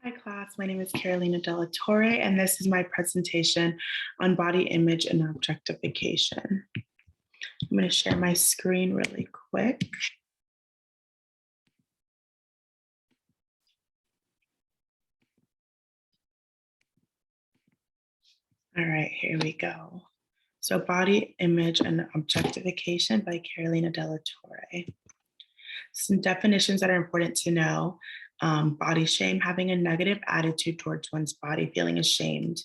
Hi class, my name is Carolina Della Torre, and this is my presentation on body image and objectification. I'm going to share my screen really quick. All right, here we go. So body image and objectification by Carolina Della Torre. Some definitions that are important to know. Body shame, having a negative attitude towards one's body, feeling ashamed.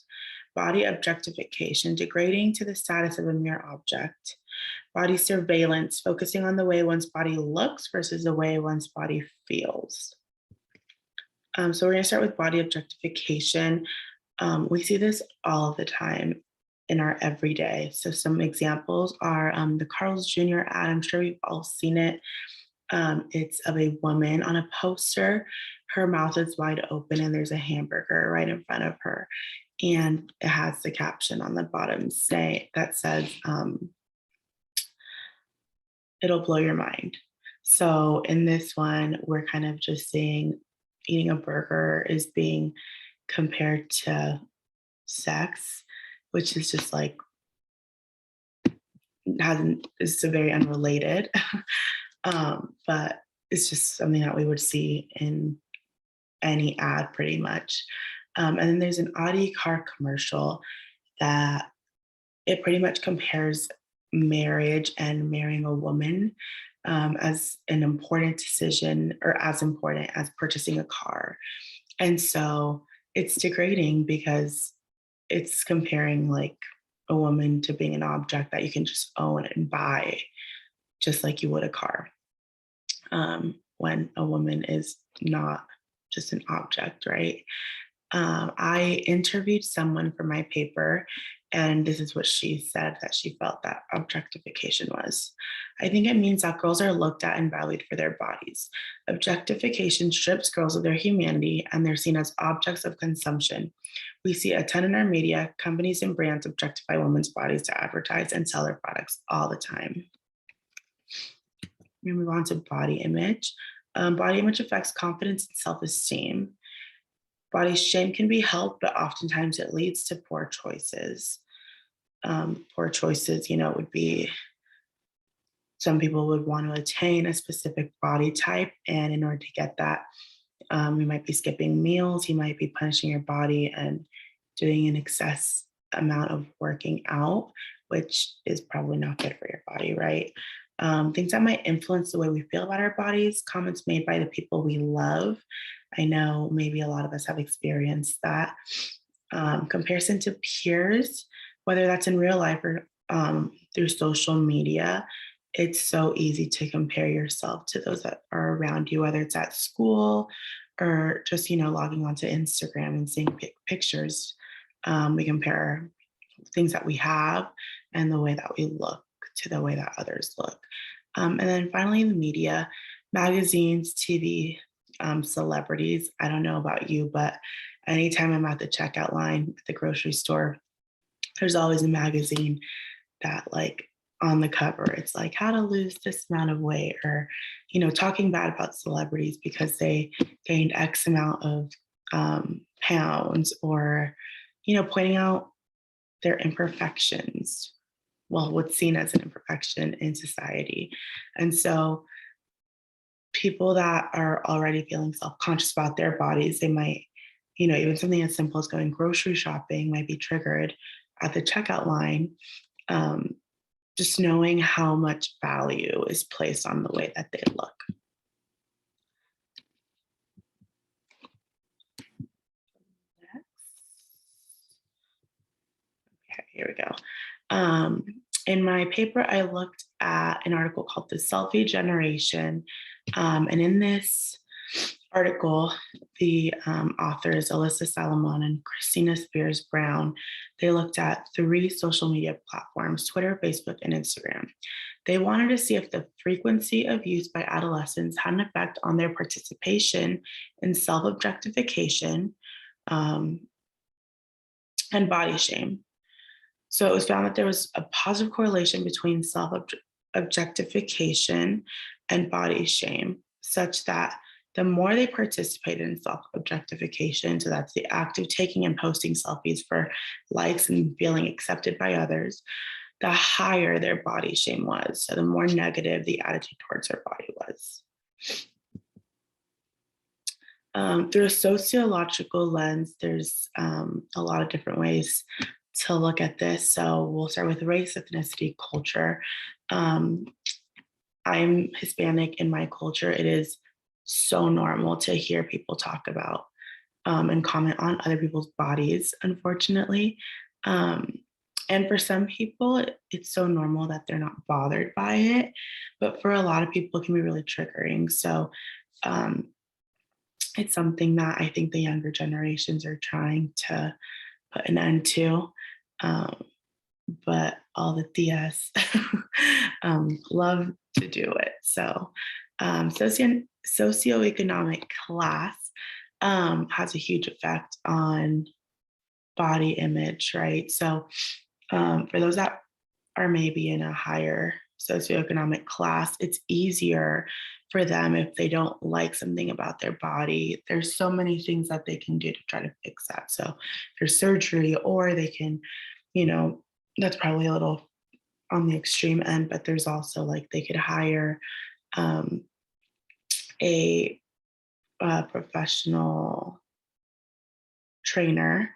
Body objectification, degrading to the status of a mere object. Body surveillance, focusing on the way one's body looks versus the way one's body feels. So we're going to start with body objectification. We see this all the time in our everyday. So some examples are the Carl's Jr. ad. I'm sure we've all seen it. It's of a woman on a poster. Her mouth is wide open and there's a hamburger right in front of her. And it has the caption on the bottom that says, it'll blow your mind. So in this one, we're kind of just saying eating a burger is being compared to sex, which is just like, it's very unrelated. But it's just something that we would see in any ad pretty much. And then there's an Audi car commercial that it pretty much compares marriage and marrying a woman as an important decision, or as important as purchasing a car. And so it's degrading because it's comparing like a woman to being an object that you can just own and buy, just like you would a car, when a woman is not just an object, right? I interviewed someone for my paper, and this is what she said that she felt that objectification was. I think it means that girls are looked at and valued for their bodies. Objectification strips girls of their humanity, and they're seen as objects of consumption. We see a ton in our media. Companies and brands objectify women's bodies to advertise and sell their products all the time. We move on to body image. Body image affects confidence and self-esteem. Body shame can be helped, but oftentimes it leads to poor choices. Poor choices, would be some people would want to attain a specific body type. And in order to get that, you might be skipping meals, you might be punishing your body and doing an excess amount of working out, which is probably not good for your body, right? Things that might influence the way we feel about our bodies, comments made by the people we love. I know maybe a lot of us have experienced that. Comparison to peers, whether that's in real life or through social media, it's so easy to compare yourself to those that are around you, whether it's at school or just, logging onto Instagram and seeing pictures. We compare things that we have and the way that we look to the way that others look. And then finally, the media, magazines, TV, celebrities. I don't know about you, but anytime I'm at the checkout line at the grocery store, there's always a magazine that, like, on the cover, it's like how to lose this amount of weight, or, talking bad about celebrities because they gained X amount of pounds, or, pointing out their imperfections. Well, what's seen as an imperfection in society. And so people that are already feeling self-conscious about their bodies, they might, even something as simple as going grocery shopping might be triggered at the checkout line. Just knowing how much value is placed on the way that they look. Next. Okay, here we go. In my paper, I looked at an article called The Selfie Generation. And in this article, the authors, Alyssa Salomon and Christina Spears Brown, they looked at 3 social media platforms, Twitter, Facebook, and Instagram. They wanted to see if the frequency of use by adolescents had an effect on their participation in self-objectification and body shame. So it was found that there was a positive correlation between self-objectification and body shame, such that the more they participate in self objectification, so that's the act of taking and posting selfies for likes and feeling accepted by others, the higher their body shame was. So the more negative the attitude towards their body was. Through a sociological lens, there's a lot of different ways to look at this. So we'll start with race, ethnicity, culture. Um, I'm Hispanic. In my culture, it is so normal to hear people talk about and comment on other people's bodies, unfortunately. Um, and for some people, it's so normal that they're not bothered by it. But for a lot of people, it can be really triggering. So um, it's something that I think the younger generations are trying to put an end to. Um, but all the TS love to do it. So, socioeconomic class has a huge effect on body image, right? So, for those that are maybe in a higher socioeconomic class, it's easier for them if they don't like something about their body. There's so many things that they can do to try to fix that. So, there's surgery, or they can, you know, that's probably a little on the extreme end, but there's also like they could hire um, a, professional trainer,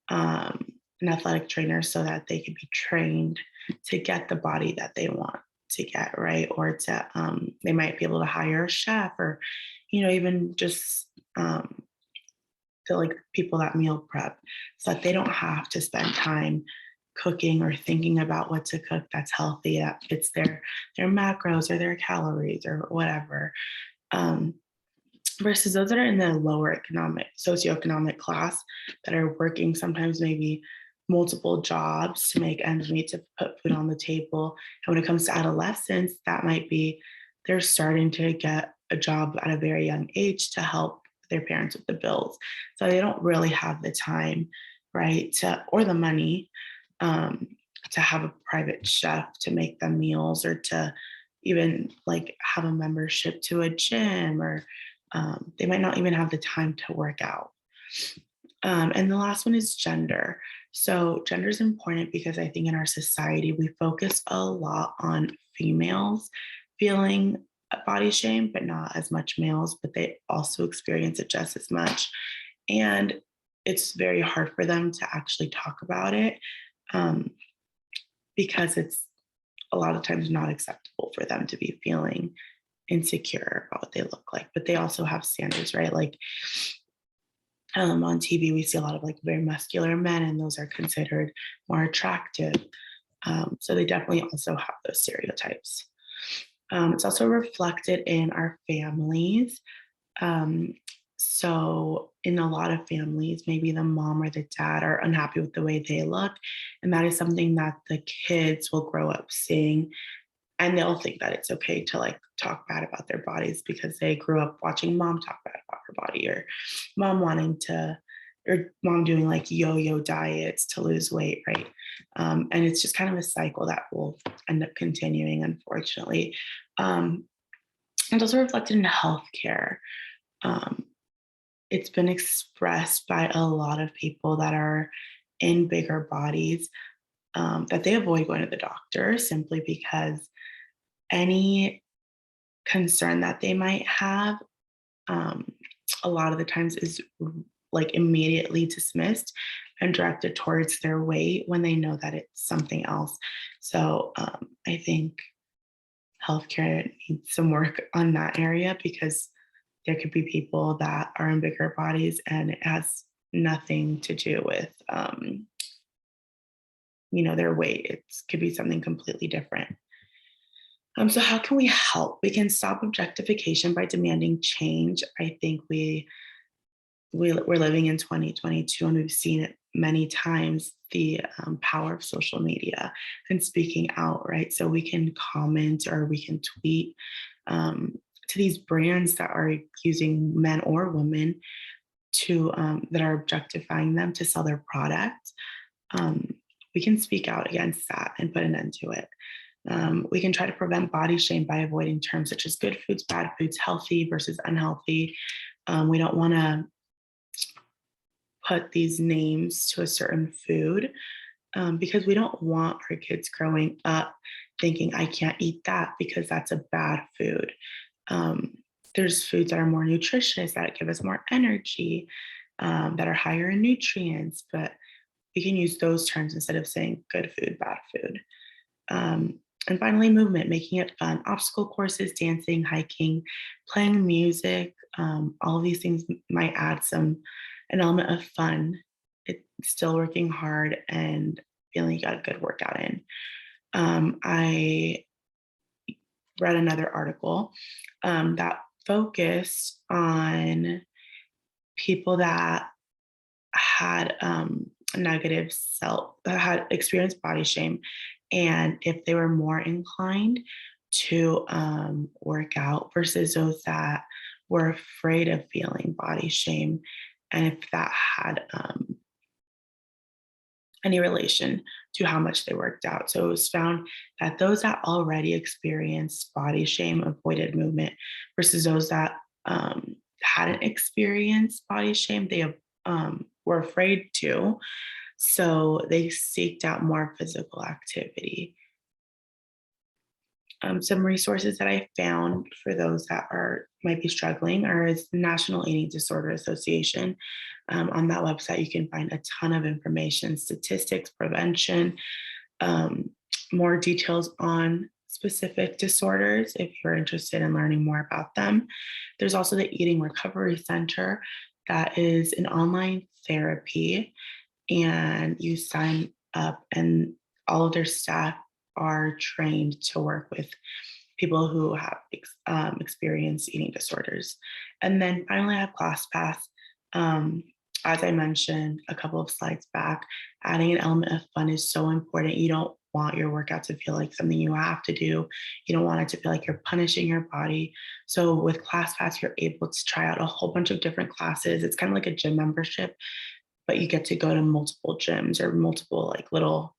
an athletic trainer, so that they could be trained to get the body that they want to get, right? Or to, they might be able to hire a chef, or, even just to like people that meal prep, so that they don't have to spend time cooking or thinking about what to cook that's healthy, that fits their macros or their calories or whatever. Um, versus those that are in the lower socioeconomic class, that are working sometimes maybe multiple jobs to make ends meet, to put food on the table. And when it comes to adolescents, that might be they're starting to get a job at a very young age to help their parents with the bills. So they don't really have the time, right, or the money, um, to have a private chef to make them meals, or to even like have a membership to a gym, or they might not even have the time to work out. And the last one is gender. So gender is important because I think in our society we focus a lot on females feeling body shame, but not as much males, but they also experience it just as much. And it's very hard for them to actually talk about it, um, because it's a lot of times not acceptable for them to be feeling insecure about what they look like. But they also have standards, right? Like on TV, we see a lot of like very muscular men, and those are considered more attractive. So they definitely also have those stereotypes. It's also reflected in our families. Um, so, in a lot of families, maybe the mom or the dad are unhappy with the way they look. And that is something that the kids will grow up seeing. And they'll think that it's okay to like talk bad about their bodies because they grew up watching mom talk bad about her body, or mom or mom doing like yo yo diets to lose weight, right? And it's just kind of a cycle that will end up continuing, unfortunately. Um, it's also reflected in healthcare. Um, it's been expressed by a lot of people that are in bigger bodies, that they avoid going to the doctor simply because any concern that they might have, um, a lot of the times is like immediately dismissed and directed towards their weight when they know that it's something else. So I think healthcare needs some work on that area, because there could be people that are in bigger bodies and it has nothing to do with their weight. It could be something completely different. So how can we help? We can stop objectification by demanding change. I think we're living in 2022, and we've seen it many times, the power of social media and speaking out, right? So we can comment or we can tweet to these brands that are using men or women to that are objectifying them to sell their product. We can speak out against that and put an end to it. We can try to prevent body shame by avoiding terms such as good foods, bad foods, healthy versus unhealthy. We don't want to put these names to a certain food because we don't want our kids growing up thinking, I can't eat that because that's a bad food. Um, there's foods that are more nutritious, that give us more energy, that are higher in nutrients, but we can use those terms instead of saying good food, bad food. And finally, movement, making it fun. Obstacle courses, dancing, hiking, playing music, all of these things might add an element of fun. It's still working hard and feeling you got a good workout in. I read another article that focused on people that had negative self, that had experienced body shame, and if they were more inclined to work out versus those that were afraid of feeling body shame, and if that had any relation to how much they worked out. So it was found that those that already experienced body shame avoided movement versus those that hadn't experienced body shame, they were afraid to. So they seeked out more physical activity. Some resources that I found for those that might be struggling is the National Eating Disorder Association. On that website, you can find a ton of information, statistics, prevention, um, more details on specific disorders if you're interested in learning more about them. There's also the Eating Recovery Center, that is an online therapy, and you sign up, and all of their staff are trained to work with people who have experienced eating disorders. And then finally, I have ClassPass. As I mentioned a couple of slides back, adding an element of fun is so important. You don't want your workout to feel like something you have to do. You don't want it to feel like you're punishing your body. So with ClassPass, you're able to try out a whole bunch of different classes. It's kind of like a gym membership, but you get to go to multiple gyms or multiple like little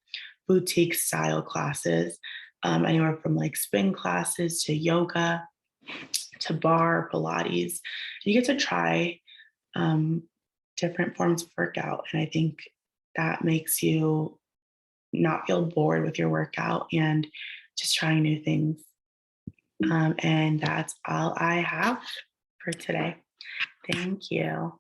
boutique style classes, anywhere from like spin classes to yoga to bar, Pilates. You get to try different forms of workout. And I think that makes you not feel bored with your workout and just trying new things. And that's all I have for today. Thank you.